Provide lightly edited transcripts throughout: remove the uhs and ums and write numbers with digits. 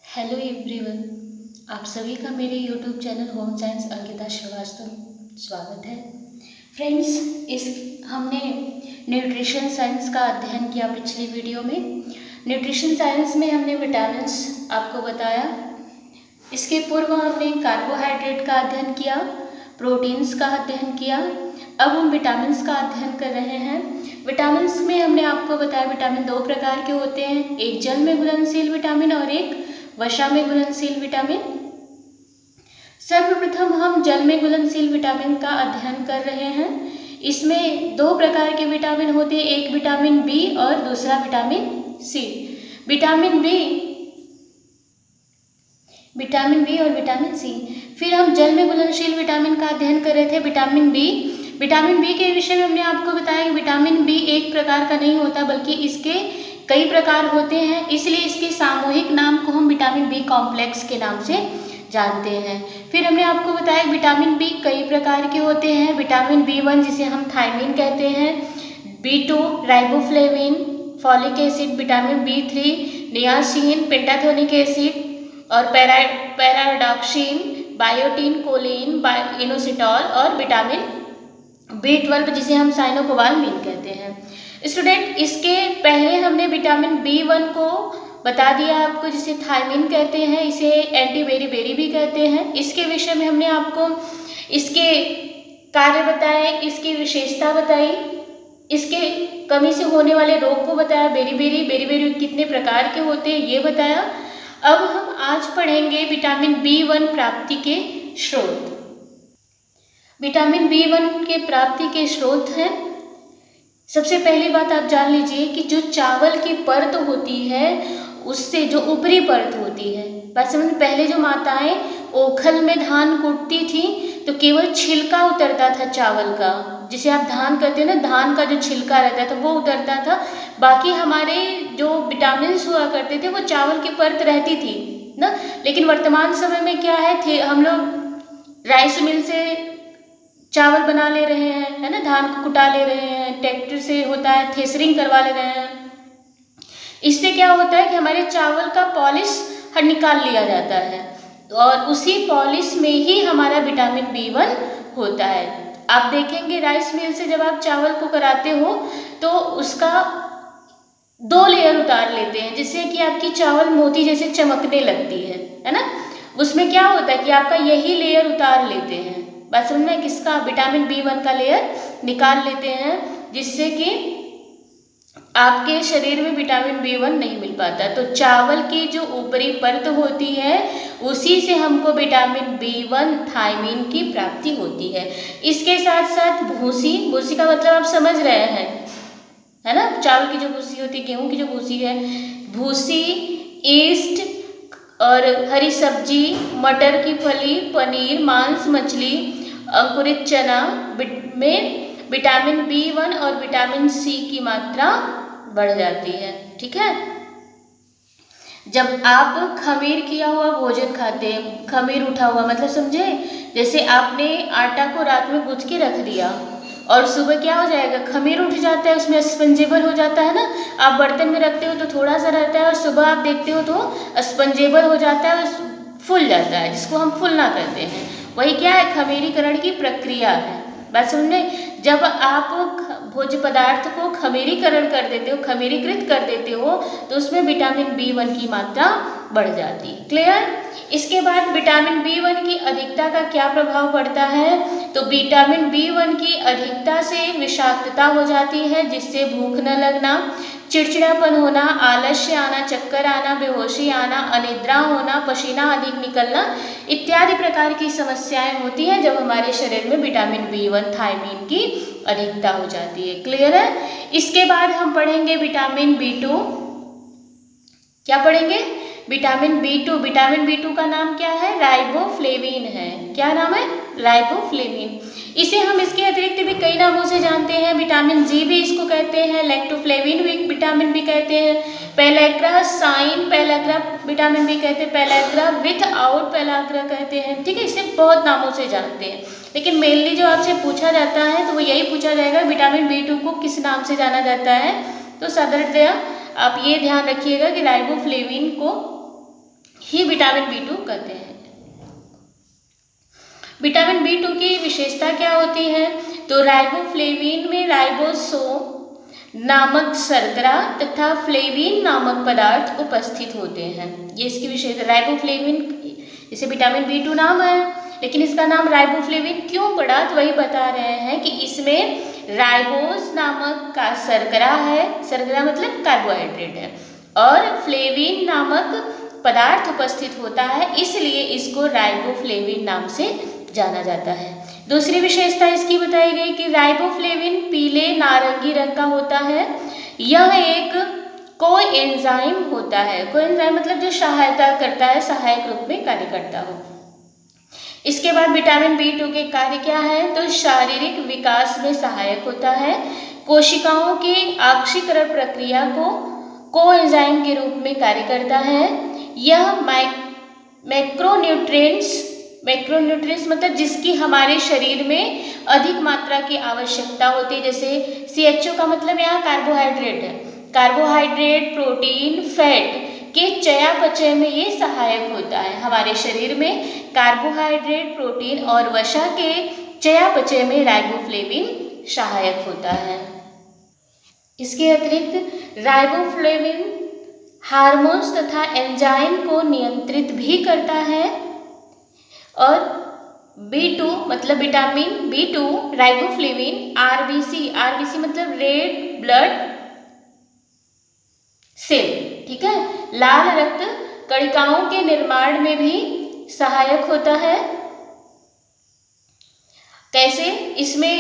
Hello everyone, आप सभी का मेरे YouTube channel home science Ankita Shrivastava स्वागत है। फ्रेंड्स, इस हमने न्यूट्रिशन साइंस का अध्ययन किया पिछली वीडियो में। न्यूट्रिशन साइंस में हमने विटामिन्स आपको बताया। इसके पूर्व हमने कार्बोहाइड्रेट का अध्ययन किया, प्रोटीन्स का अध्ययन किया। अब हम विटामिन्स का अध्ययन कर रहे हैं। विटामिन्स में हमने आपको बताया विटामिन दो प्रकार के होते हैं, एक जल में घुलनशील विटामिन और एक वसा में घुलनशील विटामिन। सर्वप्रथम हम जल में घुलनशील विटामिन का अध्ययन कर रहे हैं। इसमें दो प्रकार के विटामिन होते हैं, एक विटामिन बी और दूसरा विटामिन सी। विटामिन बी और विटामिन सी। फिर हम जल में घुलनशील विटामिन का अध्ययन कर रहे थे, विटामिन बी। विटामिन बी के विषय में हमने आपको बताया कि विटामिन बी एक प्रकार का नहीं होता, बल्कि इसके कई प्रकार होते हैं, इसलिए इसके सामूहिक नाम को हम विटामिन बी कॉम्प्लेक्स के नाम से जानते हैं। फिर हमने आपको बताया विटामिन बी कई प्रकार के होते हैं। विटामिन बी1 जिसे हम थायमिन कहते हैं, B two riboflavin, folic acid, vitamin बी3 नियासिन, पेंटाथोनिक एसिड और पैराडॉक्सिन, बायोटिन, कोलिन, इनोसिटॉल और विटामिन बी12 जिसे हम साइनोकोबालामिन कहते हैं। स्टूडेंट, इसके पहले हमने विटामिन बी1 को बता दिया आपको, जिसे थायमिन कहते हैं, इसे एंटी बेरीबेरी भी कहते हैं। इसके विषय में हमने आपको इसके कार्य बताए, इसकी विशेषता बताई, इसके कमी से होने वाले रोग को बताया, बेरीबेरी कितने प्रकार के होते हैं ये बताया। अब हम आज पढ़ेंगे विटामिन बी1 प्राप्ति के स्रोत। विटामिन बी1 के प्राप्ति के स्रोत हैं। सबसे पहली बात आप जान लीजिए कि जो चावल की परत होती है, उससे जो ऊपरी परत होती है, बात समझ में, पहले जो माताएं ओखल में धान कूटती थी तो केवल छिलका उतरता था चावल का, जिसे आप धान कहते हैं ना, धान का जो छिलका रहता था वो उतरता था। बाकी हमारे जो विटामिन हुआ करते थे वो चावल की परत रहती थी ना। लेकिन वर्तमान समय में क्या है, हम लोग राइस मिल से चावल बना ले रहे हैं, है ना, धान को कुटा ले रहे हैं, ट्रैक्टर से होता है, थ्रेशरिंग करवा ले रहे हैं। इससे क्या होता है कि हमारे चावल का पॉलिश निकाल लिया जाता है और उसी पॉलिश में ही हमारा विटामिन बी1 होता है। आप देखेंगे राइस मिल से जब आप चावल को कराते हो तो उसका 2 लेयर उतार लेते हैं, जिससे कि आपकी चावल मोती जैसे चमकने लगती है ना। उसमें क्या होता है कि आपका यही लेयर उतार लेते हैं, बात समझ में, किसका, विटामिन बी1 का लेयर निकाल लेते हैं, जिससे कि आपके शरीर में विटामिन बी1 नहीं मिल पाता। तो चावल की जो ऊपरी परत होती है उसी से हमको विटामिन बी1 थायमिन की प्राप्ति होती है। इसके साथ साथ भूसी का मतलब आप समझ रहे हैं, है ना, चावल की जो भूसी होती है, गेहूं की जो भूसी है, भूसी, ईस्ट और हरी सब्जी, मटर की फली, पनीर, मांस, मछली, अंकुरित चना में विटामिन बी1 और विटामिन सी की मात्रा बढ़ जाती है। ठीक है, जब आप खमीर किया हुआ भोजन खाते हैं, खमीर उठा हुआ मतलब समझे, जैसे आपने आटा को रात में गूंथ के रख दिया और सुबह क्या हो जाएगा, खमीर उठ जाता है, उसमें स्पंजेबल हो जाता है ना। आप बर्तन में रखते हो तो थोड़ा सा रहता है और सुबह आप देखते हो तो स्पंजेबल हो जाता है, फूल जाता है, जिसको हम फूलना कहते हैं। वही क्या है, खमीरीकरण की प्रक्रिया है। बात समझे, जब आप भोज्य पदार्थ को खमीरीकरण कर देते हो, खमीरीकृत कर देते हो, तो उसमें विटामिन बी1 की मात्रा बढ़ जाती है। क्लियर। इसके बाद विटामिन बी1 की अधिकता का क्या प्रभाव पड़ता है, तो विटामिन बी1 की अधिकता से विषाक्तता हो जाती है, जिससे भूख न लगना, चिड़चिड़ापन होना, आलस्य आना, चक्कर आना, बेहोशी आना, अनिद्रा होना, पसीना अधिक निकलना इत्यादि प्रकार की समस्याएं होती हैं जब हमारे शरीर में विटामिन बी1 थायमिन की अधिकता हो जाती है। क्लियर है। इसके बाद हम पढ़ेंगे विटामिन बी2। क्या पढ़ेंगे, विटामिन बी2। विटामिन बी2 का नाम क्या है, राइबोफ्लेविन है। क्या नाम है, राइबोफ्लेविन। इसे हम इसके अतिरिक्त भी कई नामों से जानते हैं। विटामिन जी भी इसको कहते हैं, लैक्टोफ्लेविन भी विटामिन भी कहते हैं, पेलेग्रा साइन पेलेग्रा विटामिन भी कहते हैं, पेलेग्रा विथ आउट पेलेग्रा कहते हैं। ठीक है, इसे बहुत नामों से जानते हैं, लेकिन मेनली जो आपसे पूछा जाता है तो वो यही पूछा जाएगा, विटामिन बी2 को किस नाम से जाना जाता है। तो साधारणतया आप ये ध्यान रखिएगा कि राइबोफ्लेविन को ही विटामिन B2 कहते हैं। विटामिन B2 की विशेषता क्या होती है? तो राइबोफ्लेविन में राइबोसोम नामक शर्करा तथा फ्लेविन नामक पदार्थ उपस्थित होते हैं। ये इसकी विशेषता। राइबोफ्लेविन, इसे विटामिन B2 नाम है, लेकिन इसका नाम राइबोफ्लेविन क्यों पड़ा? तो वही बता रहे हैं कि इसमें राइबोस नामक का शर्करा है, शर्करा मतलब कार्बोहाइड्रेट है, और फ्लेविन नामक पदार्थ उपस्थित होता है, इसलिए इसको राइबोफ्लेविन नाम से जाना जाता है। दूसरी विशेषता इसकी बताई गई कि राइबोफ्लेविन पीले नारंगी रंग का होता है। यह एक कोएंजाइम होता है। कोएंजाइम मतलब जो सहायता करता है, सहायक रूप में कार्य करता हो। इसके बाद विटामिन B2 के कार्य क्या है? तो शारीरिक विकास में सहायक होता है, कोशिकाओं की ऑक्सीकरण प्रक्रिया को कोएंजाइम के रूप में कार्य करता है। यह मैक्रोन्यूट्रिएंट्स मतलब जिसकी हमारे शरीर में अधिक मात्रा की आवश्यकता होती है, जैसे CHO का मतलब यहाँ कार्बोहाइड्रेट है। कार्बोहाइड्रेट, प्रोटीन, फैट के चयापचय में ये सहायक होता है। हमारे शरीर में कार्बोहाइड्रेट, प्रोटीन और वसा के चयापचय में राइबोफ्लेविन सहायक होता है। इसके अतिरिक्त राइबोफ्लेविन हार्मोन्स तथा एंजाइम को नियंत्रित भी करता है। और B2 मतलब विटामिन B2 राइबोफ्लेविन RBC मतलब रेड ब्लड सेल, ठीक है, लाल रक्त कणिकाओं के निर्माण में भी सहायक होता है। कैसे? इसमें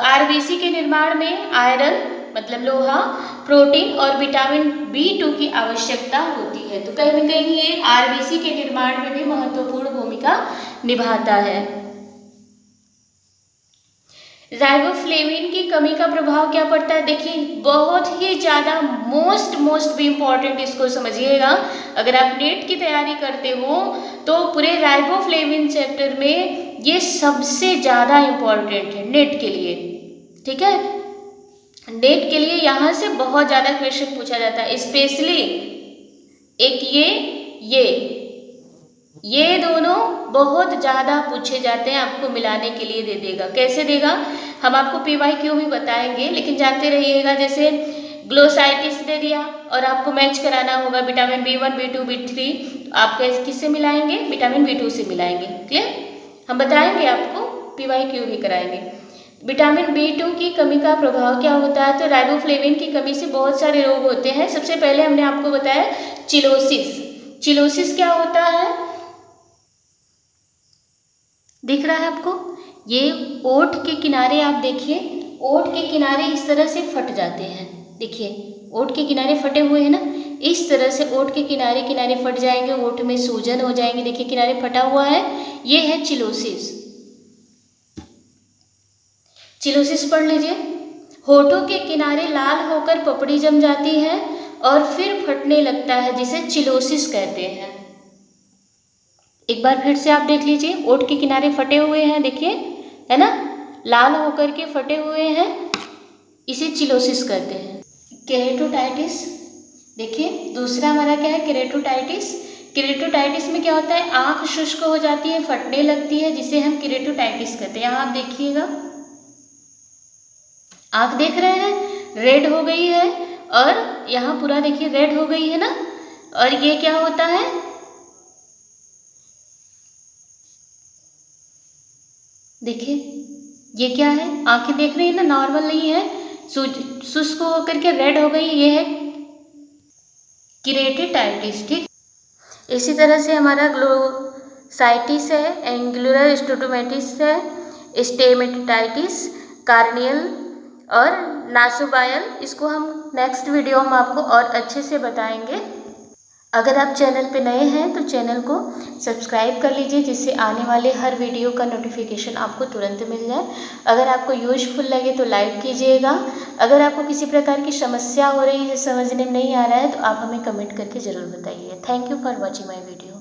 RBC के निर्माण में आयरन मतलब लोहा, प्रोटीन और विटामिन B2 की आवश्यकता होती है। तो कहीं न कहीं ये RBC के निर्माण में भी महत्वपूर्ण भूमिका निभाता है। राइबोफ्लेविन की कमी का प्रभाव क्या पड़ता है? देखिए, बहुत ही ज़्यादा मोस्ट भी इम्पॉर्टेंट, इसको समझिएगा। अगर आप नेट की तैयारी करते हो तो पूरे राइबोफ्लेविन चैप्टर में ये सबसे ज़्यादा इम्पॉर्टेंट है नेट के लिए, ठीक है। नेट के लिए यहाँ से बहुत ज़्यादा क्वेश्चन पूछा जाता है, स्पेशली एक ये दोनों बहुत ज़्यादा पूछे जाते हैं, आपको मिलाने के लिए दे देगा। कैसे देगा? हम आपको PYQ भी बताएंगे, लेकिन जानते रहिएगा। जैसे ग्लोसाइटिस दे दिया और आपको मैच कराना होगा विटामिन B1, B2, B3, तो आप किससे मिलाएंगे? विटामिन B2 से मिलाएंगे। क्लियर? हम बताएंगे आपको, PYQ भी कराएंगे। विटामिन B2 की कमी का प्रभाव क्या होता है? तो राइबोफ्लेविन की कमी से बहुत सारे रोग होते हैं। सबसे पहले हमने आपको बताया चिलोसिस। चिलोसिस क्या होता है? दिख रहा है आपको? ये ओठ के किनारे, आप देखिए, ओठ के किनारे इस तरह से फट जाते हैं। देखिए, ओठ के किनारे फटे हुए हैं ना, इस तरह से ओठ के किनारे फट जाएंगे, ओठ में सूजन हो जाएंगे। देखिए, किनारे फटा हुआ है, ये है चिलोसिस। चिलोसिस पढ़ लीजिए। होठों के किनारे लाल होकर पपड़ी जम जाती है और फिर फटने लगता है, जिसे चिलोसिस कहते हैं। एक बार फिर से आप देख लीजिए, ओठ के किनारे फटे हुए हैं, देखिए, है ना, लाल होकर के फटे हुए हैं, इसे चिलोसिस कहते हैं। केरेटोटाइटिस, देखिए, दूसरा हमारा क्या है? केरेटोटाइटिस। केरेटोटाइटिस में क्या होता है? आँख शुष्क हो जाती है, फटने लगती है, जिसे हम केरेटोटाइटिस कहते हैं। यहाँ आप देखिएगा, आँख देख रहे हैं, रेड हो गई है, और यहाँ पूरा देखिए रेड हो गई है ना। और ये क्या होता है? देखिए, ये क्या है? आंखें देख रही है ना, नॉर्मल नहीं है, शुष्क होकर के रेड हो गई, ये है केरेटोटाइटिस, ठीक। इसी तरह से हमारा ग्लोसाइटिस है, एंगुलर स्टोटोमेटिस है, स्टेमेटाइटिस, कार्नियल और नासोबायल। इसको हम नेक्स्ट वीडियो में आपको और अच्छे से बताएंगे। अगर आप चैनल पे नए हैं तो चैनल को सब्सक्राइब कर लीजिए, जिससे आने वाले हर वीडियो का नोटिफिकेशन आपको तुरंत मिल जाए। अगर आपको यूजफुल लगे तो लाइक कीजिएगा। अगर आपको किसी प्रकार की समस्या हो रही है, समझने में नहीं आ रहा है, तो आप हमें कमेंट करके ज़रूर बताइए। Thank you for watching my video.